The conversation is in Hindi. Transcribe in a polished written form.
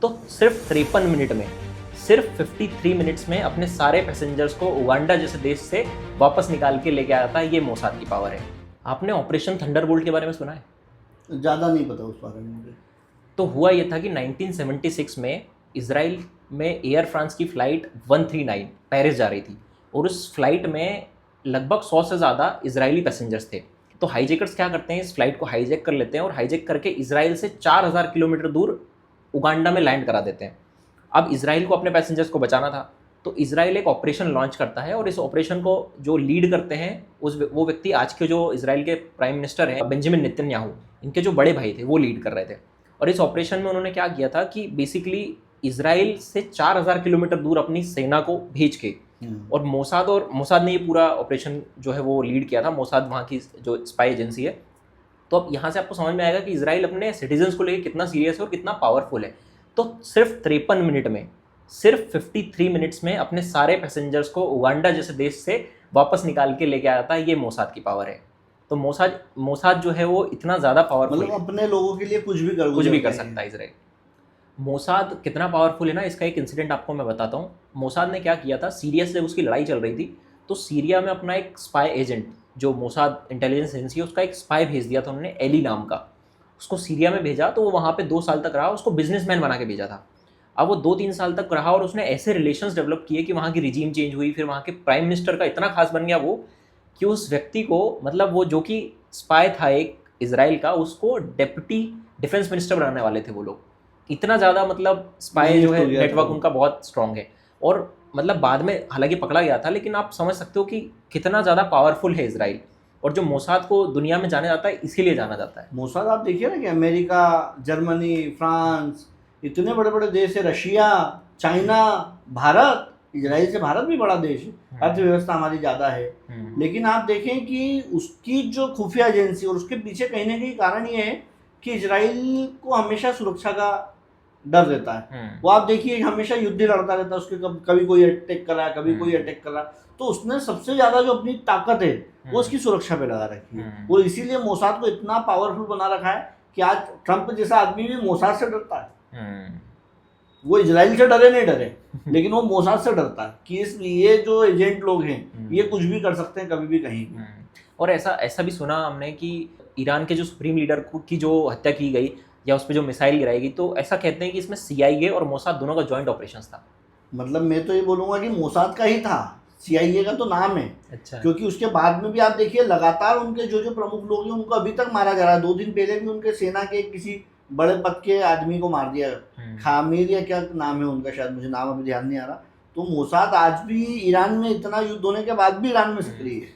तो सिर्फ 53 मिनट में, सिर्फ 53 मिनट्स में अपने सारे पैसेंजर्स को उगांडा जैसे देश से वापस निकाल के लेके आया था। ये मोसाद की पावर है। आपने ऑपरेशन थंडरबोल्ट के बारे में सुना है? ज़्यादा नहीं पता उस बारे में मुझे। तो हुआ ये था कि 1976 में इसराइल में एयर फ्रांस की फ़्लाइट 139 पेरिस जा रही थी और उस फ्लाइट में लगभग 100 से ज़्यादा इजरायली पैसेंजर्स थे। तो हाईजैकर्स क्या करते हैं, इस फ्लाइट को हाईजैक कर लेते हैं और हाईजैक करके इसराइल से 4000 किलोमीटर दूर उगांडा में लैंड करा देते हैं। अब इसराइल को अपने पैसेंजर्स को बचाना था, तो इसराइल एक ऑपरेशन लॉन्च करता है और इस ऑपरेशन को जो लीड करते हैं वो व्यक्ति आज के जो इसराइल के प्राइम मिनिस्टर हैं बेंजामिन नेतन्याहू, इनके जो बड़े भाई थे वो लीड कर रहे थे। और इस ऑपरेशन में उन्होंने क्या किया था कि बेसिकली इसराइल से 4000 किलोमीटर दूर अपनी सेना को भेज के और मोसाद ने ये पूरा ऑपरेशन जो है वो लीड किया था। मोसाद वहाँ की जो स्पाई एजेंसी है। तो अब यहाँ से आपको समझ में आएगा कि इसराइल अपने सिटीजन्स को लेकर कितना सीरियस है और कितना पावरफुल है। तो सिर्फ 53 मिनट में, सिर्फ 53 मिनट्स में अपने सारे पैसेंजर्स को उगांडा जैसे देश से वापस निकाल के लेके आया था। ये मोसाद की पावर है। तो मोसाद जो है वो इतना ज़्यादा पावरफुल मतलब अपने लोगों के लिए कुछ भी कर सकता है इसराइल। मोसाद कितना पावरफुल है ना, इसका एक इंसिडेंट आपको मैं बताता हूँ। मोसाद ने क्या किया था, सीरिया से उसकी लड़ाई चल रही थी तो सीरिया में अपना एक स्पाई एजेंट, जो मोसाद इंटेलिजेंस एजेंसी है उसका एक स्पाई भेज दिया था उन्होंने, एली नाम का। उसको सीरिया में भेजा तो वो वहाँ पे 2 साल तक रहा, उसको बिजनेसमैन बना के भेजा था। अब वो 2-3 साल तक रहा और उसने ऐसे रिलेशंस डेवलप किए कि वहाँ की रिजीम चेंज हुई, फिर वहाँ के प्राइम मिनिस्टर का इतना खास बन गया वो कि उस व्यक्ति को, मतलब वो जो कि स्पाई था एक इसराइल का, उसको डेप्यूटी डिफेंस मिनिस्टर बनाने वाले थे वो लोग। इतना ज़्यादा मतलब स्पाई जो है नेटवर्क उनका बहुत स्ट्रॉन्ग है। और मतलब बाद में हालांकि पकड़ा गया था, लेकिन आप समझ सकते हो कि कितना ज़्यादा पावरफुल है इसराइल। और जो मोसाद को दुनिया में जाना जाता है इसीलिए जाना जाता है। मोसाद आप देखिए ना कि अमेरिका, जर्मनी, फ्रांस, इतने बड़े बड़े देश है, रशिया, चाइना, भारत, इसराइल से भारत भी बड़ा देश है, अर्थव्यवस्था हमारी ज़्यादा है, लेकिन आप देखें कि उसकी जो खुफिया एजेंसी और उसके पीछे कहीं ना कहीं कारण ये है कि इसराइल को हमेशा सुरक्षा का डर रहता है। वो आप देखिए हमेशा युद्ध लड़ता रहता है, उसके कभी कोई अटैक कर रहा है, कभी कोई अटैक कर रहा है, तो उसने सबसे ज्यादा जो अपनी ताकत है वो उसकी सुरक्षा पे लगा रखी है। और इसीलिए मोसाद को इतना पावरफुल बना रखा है कि आज ट्रंप जैसा आदमी भी मोसाद से डरता है। वो इजराइल से डरे लेकिन वो मोसाद से डरता है कि ये जो एजेंट लोग हैं ये कुछ भी कर सकते हैं कभी भी कहीं भी। और ऐसा भी सुना हमने कि ईरान के जो सुप्रीम लीडर की जो हत्या की गई या उस पर जो मिसाइल गिराई गई, तो ऐसा कहते हैं कि इसमें CIA और मोसाद दोनों का जॉइंट ऑपरेशन था। मतलब मैं तो ये बोलूँगा कि मोसाद का ही था, CIA का तो नाम है। अच्छा। क्योंकि उसके बाद में भी आप देखिए लगातार उनके जो प्रमुख लोग हैं उनको अभी तक मारा जा रहा है। 2 दिन पहले भी उनके सेना के किसी बड़े पद के आदमी को मार दिया, खामिर या क्या नाम है उनका, शायद मुझे नाम अभी ध्यान नहीं आ रहा। तो मोसाद आज भी ईरान में, इतना युद्ध होने के बाद भी ईरान में सक्रिय है।